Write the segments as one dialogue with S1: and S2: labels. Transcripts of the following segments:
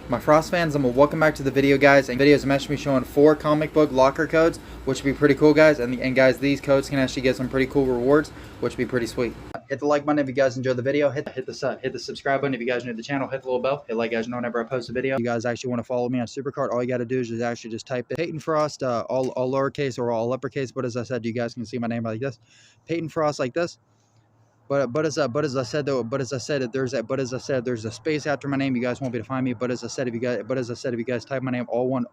S1: My Frost fans, welcome back to the video, guys. And videos I'm actually showing 4 comic book locker codes, which would be pretty cool, guys. And guys, these codes can actually get some pretty cool rewards, which would be pretty sweet. Hit the like button if you guys enjoyed the video. Hit the subscribe button if you guys are new to the channel. Hit the little bell. Hit like, guys, know whenever I post a video. If you guys actually want to follow me on SuperCard, all you got to do is just actually just type in PaytonFrost, all lowercase or all uppercase. But as I said, you guys can see my name like this, PaytonFrost, like this. But as I said, there's a space after my name. You guys won't be able to find me. But as I said, if you guys type my name all one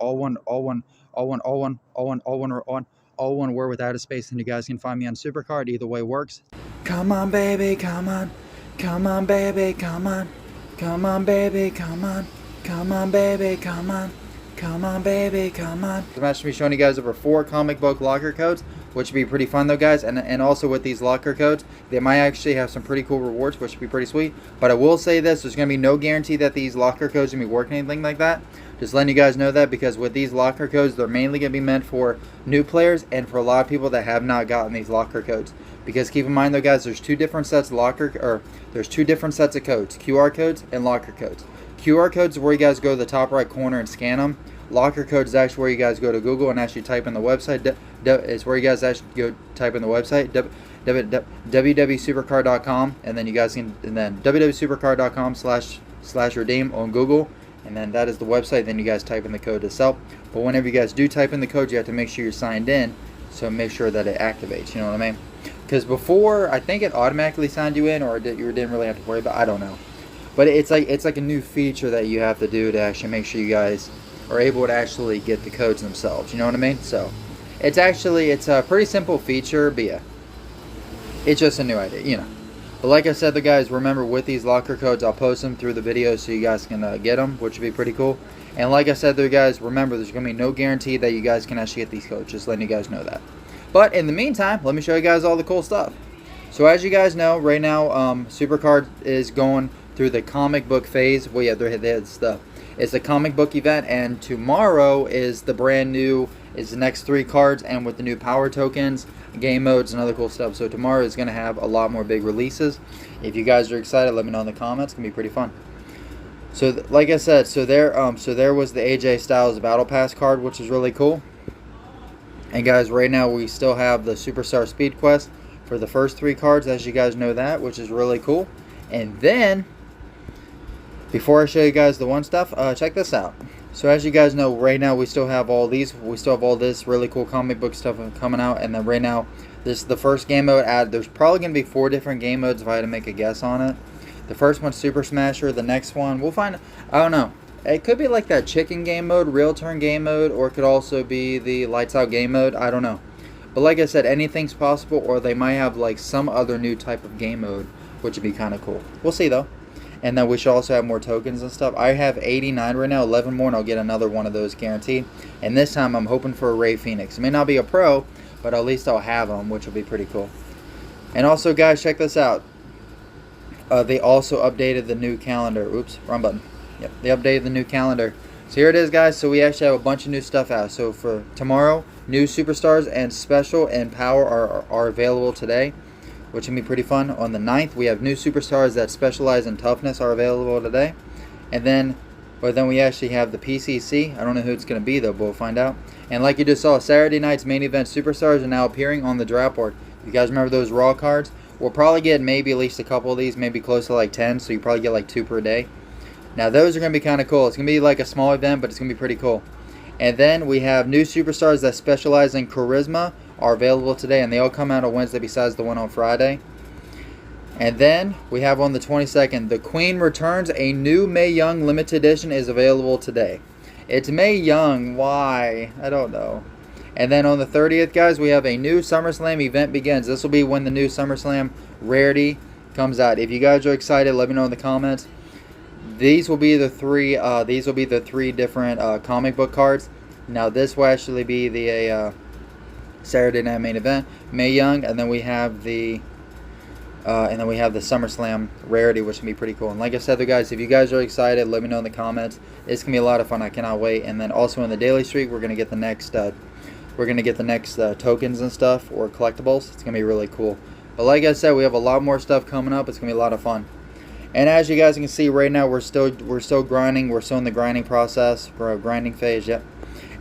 S1: word without a space, then you guys can find me on SuperCard. Either way works. Come on, baby, come on, come on, baby, come on, come on, baby, come on, come on, baby, come on. Come on, baby, come on. I'm actually showing you guys over 4 comic book locker codes, which would be pretty fun though, guys. And also with these locker codes, they might actually have some pretty cool rewards, which would be pretty sweet. But I will say this, there's going to be no guarantee that these locker codes are going to be working anything like that. Just letting you guys know that, because with these locker codes, they're mainly going to be meant for new players and for a lot of people that have not gotten these locker codes. Because keep in mind though, guys, there's two different sets of there's two different sets of codes, QR codes and locker codes. QR codes is where you guys go to the top right corner and scan them. Locker codes is actually where you guys go to Google and actually type in the website. It's where you guys actually go type in the website www.supercard.com, and then you guys can www.supercard.com/redeem on Google, and then that is the website. Then you guys type in the code itself. But whenever you guys do type in the code, you have to make sure you're signed in, so make sure that it activates. You know what I mean? Because before, I think it automatically signed you in, or you didn't really have to worry about. I don't know, but it's like a new feature that you have to do to actually make sure you guys are able to actually get the codes themselves. You know what I mean? So it's a pretty simple feature, but yeah, it's just a new idea, you know. But like I said, the guys, remember with these locker codes, I'll post them through the video so you guys can get them, which would be pretty cool. And like I said, there, guys, remember there's gonna be no guarantee that you guys can actually get these codes. Just letting you guys know that. But in the meantime, let me show you guys all the cool stuff. So as you guys know, right now, SuperCard is going through the comic book phase. Well, yeah, it's the comic book event, and tomorrow is the next 3 cards, and with the new power tokens, game modes, and other cool stuff. So tomorrow is going to have a lot more big releases. If you guys are excited, let me know in the comments. It's going to be pretty fun. So like I said, so there was the AJ Styles Battle Pass card, which is really cool. And guys, right now we still have the Superstar Speed Quest for the first 3 cards, as you guys know that, which is really cool. And then, before I show you guys the one stuff, check this out. So as you guys know, right now we still have all these. We still have all this really cool comic book stuff coming out. And then right now, this is the first game mode. There's probably going to be 4 different game modes if I had to make a guess on it. The first one's Super Smasher. The next one, we'll find, I don't know. It could be like that chicken game mode, real turn game mode, or it could also be the lights out game mode. I don't know. But like I said, anything's possible, or they might have like some other new type of game mode, which would be kind of cool. We'll see though. And then we should also have more tokens and stuff. I have 89 right now, 11 more, and I'll get another one of those guaranteed. And this time I'm hoping for a Ray Phoenix. It may not be a pro, but at least I'll have them, which will be pretty cool. And also, guys, check this out. They also updated the new calendar. Oops, wrong button. Yep, they updated the new calendar. So here it is, guys. So we actually have a bunch of new stuff out. So for tomorrow, new superstars and special and power are available today, which can be pretty fun. On the 9th, we have new superstars that specialize in toughness are available today. And then, we actually have the PCC. I don't know who it's going to be, though, but we'll find out. And like you just saw, Saturday night's main event superstars are now appearing on the draft board. You guys remember those Raw cards? We'll probably get maybe at least a couple of these, maybe close to like 10, so you probably get like 2 per day. Now, those are going to be kind of cool. It's going to be like a small event, but it's going to be pretty cool. And then we have new superstars that specialize in charisma are available today, and they all come out on Wednesday besides the one on Friday. And then we have on the 22nd, the Queen returns. A new Mae Young limited edition is available today. It's Mae Young. Why? I don't know. And then on the 30th, guys, we have a new SummerSlam event begins. This will be when the new SummerSlam rarity comes out. If you guys are excited, let me know in the comments. These will be the 3. These will be the 3 different comic book cards. Now this will actually be the Saturday night main event, Mae Young, and then we have the SummerSlam rarity, which can be pretty cool. And like I said, though, guys, if you guys are excited, let me know in the comments. It's gonna be a lot of fun. I cannot wait. And then also in the daily streak, we're gonna get the next tokens and stuff, or collectibles. It's gonna be really cool. But like I said, we have a lot more stuff coming up. It's gonna be a lot of fun. And as you guys can see right now, we're still grinding. We're still in the grinding process, for a grinding phase. Yep.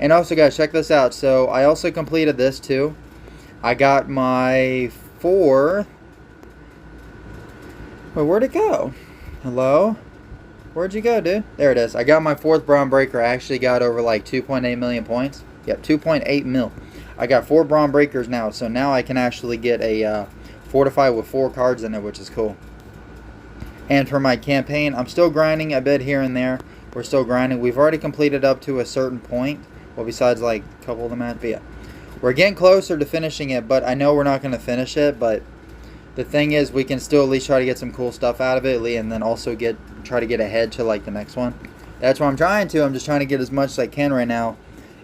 S1: And also, guys, check this out. So I also completed this too. I got my 4th. Wait, where'd it go? Hello? Where'd you go, dude? There it is. I got my 4th Braun Breaker. I actually got over like 2.8 million points. Yep, 2.8 mil. I got 4 Braun Breakers now, so now I can actually get a fortified with 4 cards in it, which is cool. And for my campaign, I'm still grinding a bit here and there. We're still grinding. We've already completed up to a certain point. Well, besides like a couple of the matches, but yeah. We're getting closer to finishing it, but I know we're not going to finish it. But the thing is, we can still at least try to get some cool stuff out of it, and then also try to get ahead to like the next one. That's what I'm trying to. I'm just trying to get as much as I can right now,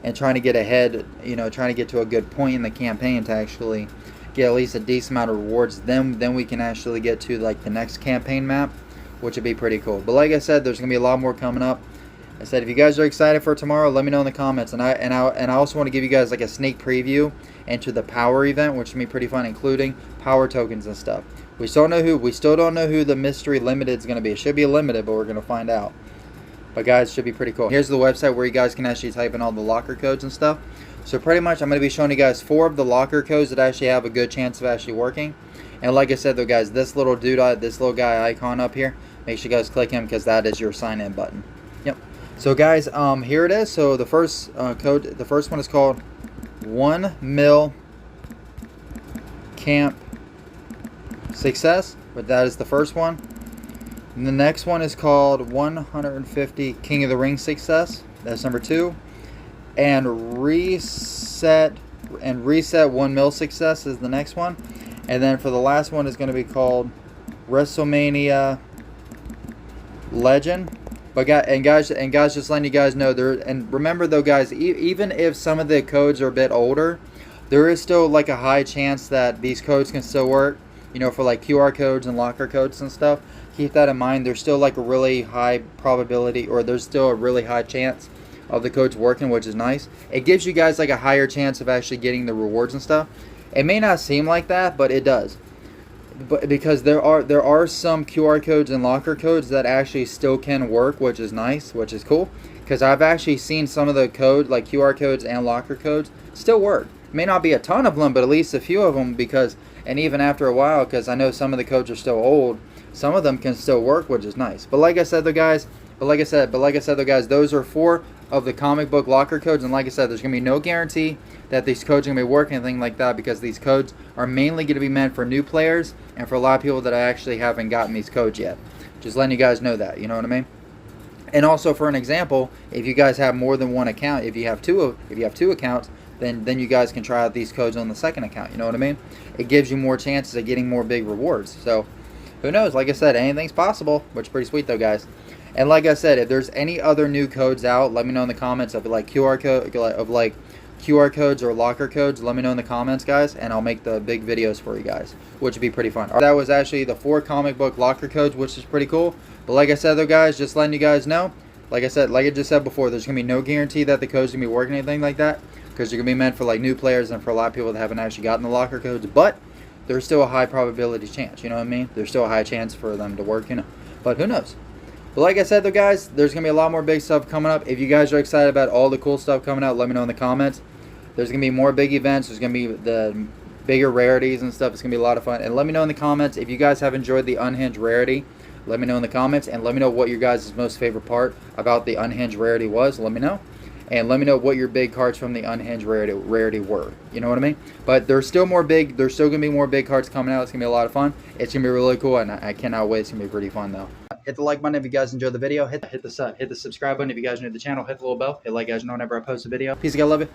S1: and trying to get ahead. You know, trying to get to a good point in the campaign to actually get at least a decent amount of rewards. Then we can actually get to like the next campaign map, which would be pretty cool. But like I said, there's gonna be a lot more coming up. I said, if you guys are excited for tomorrow, let me know in the comments. And I also want to give you guys like a sneak preview into the power event, which will be pretty fun, including power tokens and stuff. We still don't know who the mystery limited is going to be. It should be a limited, but we're going to find out. But guys, it should be pretty cool. Here's the website where you guys can actually type in all the locker codes and stuff. So pretty much I'm going to be showing you guys 4 of the locker codes that actually have a good chance of actually working. And like I said though, guys, this little dude, this little guy icon up here, make sure you guys click him because that is your sign in button. Yep. So guys, here it is. So the first code, the first one is called 1 mil camp success, but that is the first one. And the next one is called 150 King of the Ring success. That's number 2. And reset 1 mil success is the next one. And then for the last one is going to be called WrestleMania Legend. But guys, just letting you guys know there. And remember though, guys, even if some of the codes are a bit older, there is still like a high chance that these codes can still work. You know, for like QR codes and locker codes and stuff. Keep that in mind. There's still like a really high probability, or there's still a really high chance of the codes working, which is nice. It gives you guys like a higher chance of actually getting the rewards and stuff. It may not seem like that, but it does. But because there are some QR codes and locker codes that actually still can work, which is nice, which is cool. Because I've actually seen some of the code, like QR codes and locker codes, still work. May not be a ton of them, but at least a few of them. And even after a while, because I know some of the codes are still old, some of them can still work, which is nice. But like I said though, guys, those are 4 of the comic book locker codes. And like I said, there's gonna be no guarantee that these codes are gonna be working, anything like that, because these codes are mainly gonna be meant for new players and for a lot of people that actually haven't gotten these codes yet. Just letting you guys know that, you know what I mean? And also, for an example, if you guys have more than one account, if you have two accounts, then you guys can try out these codes on the second account. You know what I mean? It gives you more chances of getting more big rewards. So who knows? Like I said, anything's possible, which is pretty sweet though, guys. And like I said, if there's any other new codes out, let me know in the comments of like QR codes or locker codes. Let me know in the comments, guys, and I'll make the big videos for you guys, which would be pretty fun. That was actually the 4 comic book locker codes, which is pretty cool. But like I said though, guys, just letting you guys know, like I just said before, there's gonna be no guarantee that the code's gonna be working, anything like that, because they're gonna be meant for like new players and for a lot of people that haven't actually gotten the locker codes. But there's still a high probability chance, you know what I mean? There's still a high chance for them to work, you know. But who knows? But like I said though, guys, there's gonna be a lot more big stuff coming up. If you guys are excited about all the cool stuff coming out, let me know in the comments. There's gonna be more big events. There's gonna be the bigger rarities and stuff. It's gonna be a lot of fun. And let me know in the comments if you guys have enjoyed the unhinged rarity. Let me know in the comments, and let me know what your guys' most favorite part about the unhinged rarity was. Let me know. And let me know what your big cards from the unhinged rarity were. You know what I mean? But there's still going to be more big cards coming out. It's going to be a lot of fun. It's going to be really cool, and I cannot wait. It's going to be pretty fun, though. Hit the like button if you guys enjoyed the video. Hit the subscribe button if you guys are new to the channel. Hit the little bell. Hit like, guys, know whenever I post a video. Peace, guys. Love you.